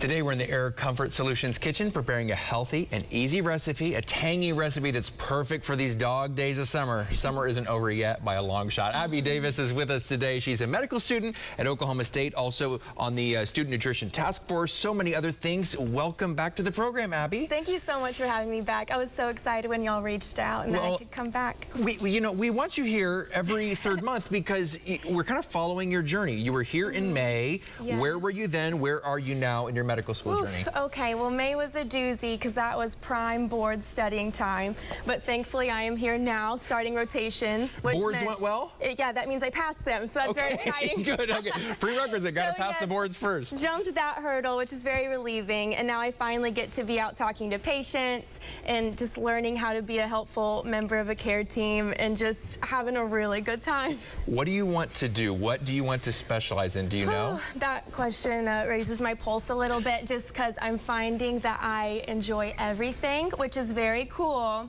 Today we're in the Air Comfort Solutions kitchen preparing a healthy and easy recipe, a tangy recipe that's perfect for these dog days of summer. Summer isn't over yet by a long shot. Abby Davis is with us today. She's a medical student at Oklahoma State, also on the Student Nutrition Task Force, so many other things. Welcome back to the program, Abby. Thank you so much for having me back. I was so excited when y'all reached out and that I could come back. We want you here every third month because we're kind of following your journey. You were here in May. Yes. Where were you then? Where are you now in your medical school journey? Okay, well, May was a doozy because that was prime board studying time. But thankfully, I am here now starting rotations. Which boards went well? Yeah, that means I passed them, so that's very exciting. Good, okay. Prerequisite, got to pass the boards first. Jumped that hurdle, which is very relieving. And now I finally get to be out talking to patients and just learning how to be a helpful member of a care team and just having a really good time. What do you want to do? What do you want to specialize in? Do you know? That question raises my pulse a little bit just because I'm finding that I enjoy everything, which is very cool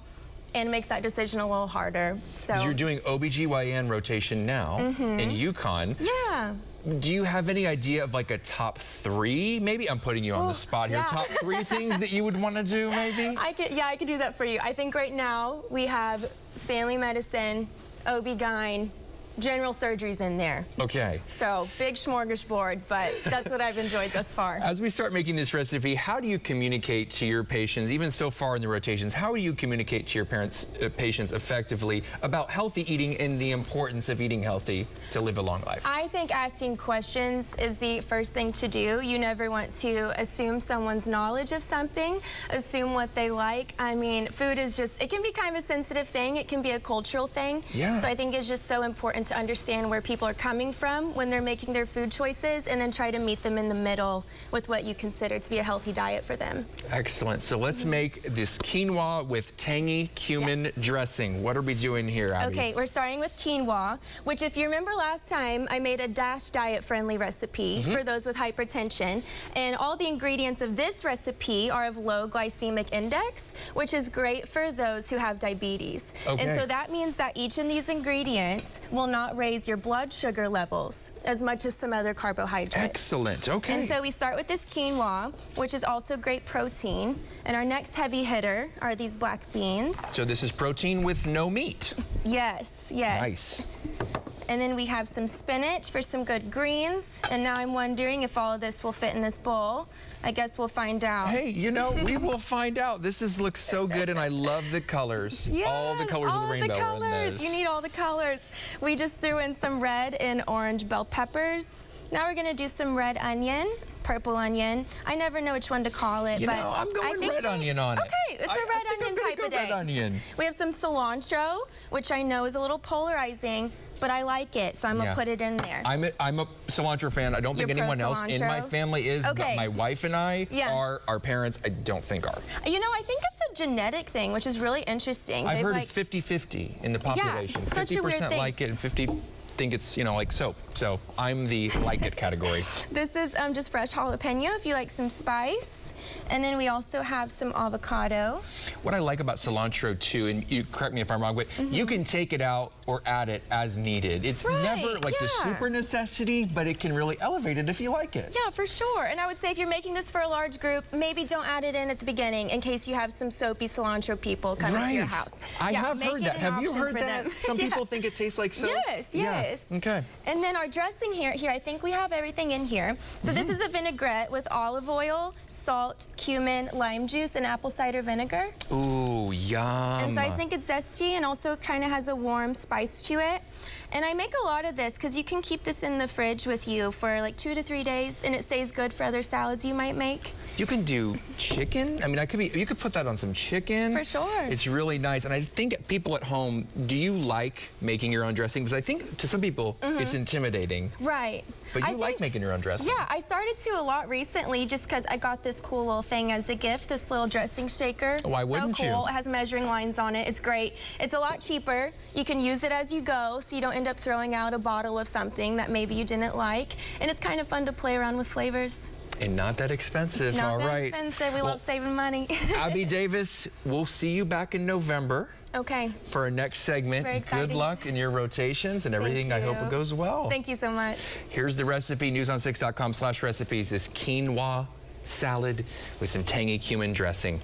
and makes that decision a little harder. So you're doing OBGYN rotation now in UConn. Yeah. Do you have any idea of like a top 3? Maybe I'm putting you on the spot here. Top 3 things that you would want to do, maybe? I could do that for you. I think right now we have family medicine, OB-GYN, general surgery's in there. Okay. So big smorgasbord, but that's what I've enjoyed thus far. As we start making this recipe, how do you communicate to your patients, even so far in the rotations, how do you communicate to your patients effectively about healthy eating and the importance of eating healthy to live a long life? I think asking questions is the first thing to do. You never want to assume someone's knowledge of something, assume what they like. I mean, food is just, it can be kind of a sensitive thing. It can be a cultural thing. Yeah. So I think it's just so important to understand where people are coming from when they're making their food choices and then try to meet them in the middle with what you consider to be a healthy diet for them. Excellent. So let's make this quinoa with tangy cumin dressing. What are we doing here, Abby? Okay, we're starting with quinoa, which if you remember last time, I made a DASH diet-friendly recipe for those with hypertension. And all the ingredients of this recipe are of low glycemic index, which is great for those who have diabetes. Okay. And so that means that each of these ingredients will not raise your blood sugar levels as much as some other carbohydrates. Excellent, okay. And so we start with this quinoa, which is also great protein. And our next heavy hitter are these black beans. So this is protein with no meat? Yes, yes. Nice. And then we have some spinach for some good greens. And now I'm wondering if all of this will fit in this bowl. I guess we'll find out. Hey, you know, we will find out. This looks so good, and I love the colors. Yeah, all the colors of the rainbow all the colors. are in this. You need all the colors. We just threw in some red and orange bell peppers. Now we're gonna do some red onion, purple onion. I never know which one to call it, but I'm going red onion on it. Okay, it's a red onion type of day. Red onion. We have some cilantro, which I know is a little polarizing, but I like it, so I'm gonna put it in there. I'm a cilantro fan. I don't think anyone else in my family is, but my wife and I are. Our parents, I don't think are. You know, I think it's a genetic thing, which is really interesting. I've heard it's 50-50 in the population. 50% like it and 50% think it's, you know, like soap. So I'm the like it category. This is just fresh jalapeno if you like some spice. And then we also have some avocado. What I like about cilantro too, and you correct me if I'm wrong, but you can take it out or add it as needed. It's never like the super necessity, but it can really elevate it if you like it. Yeah, for sure. And I would say if you're making this for a large group, maybe don't add it in at the beginning in case you have some soapy cilantro people coming to your house. I have heard that. Have you heard that? Some people think it tastes like soap. Yes, yes. Okay. And then our dressing here, I think we have everything in here. So this is a vinaigrette with olive oil, salt, cumin, lime juice, and apple cider vinegar. Ooh, yum. And so I think it's zesty and also kind of has a warm spice to it. And I make a lot of this because you can keep this in the fridge with you for like 2 to 3 days and it stays good for other salads you might make. You can do chicken. I mean, you could put that on some chicken. For sure. It's really nice. And I think people at home, do you like making your own dressing? Because I think to some people, it's intimidating. Right. But you like making your own dressing. Yeah, I started to a lot recently just because I got this cool little thing as a gift, this little dressing shaker. Why wouldn't you? So cool. It has measuring lines on it. It's great. It's a lot cheaper. You can use it as you go, so you don't end up throwing out a bottle of something that maybe you didn't like. And it's kind of fun to play around with flavors. And not that expensive. Not that expensive. We love saving money. Abby Davis, we'll see you back in November. Okay. For our next segment. Very exciting. Good luck in your rotations and everything. I hope it goes well. Thank you so much. Here's the recipe, newson6.com/recipes. This quinoa salad with some tangy cumin dressing.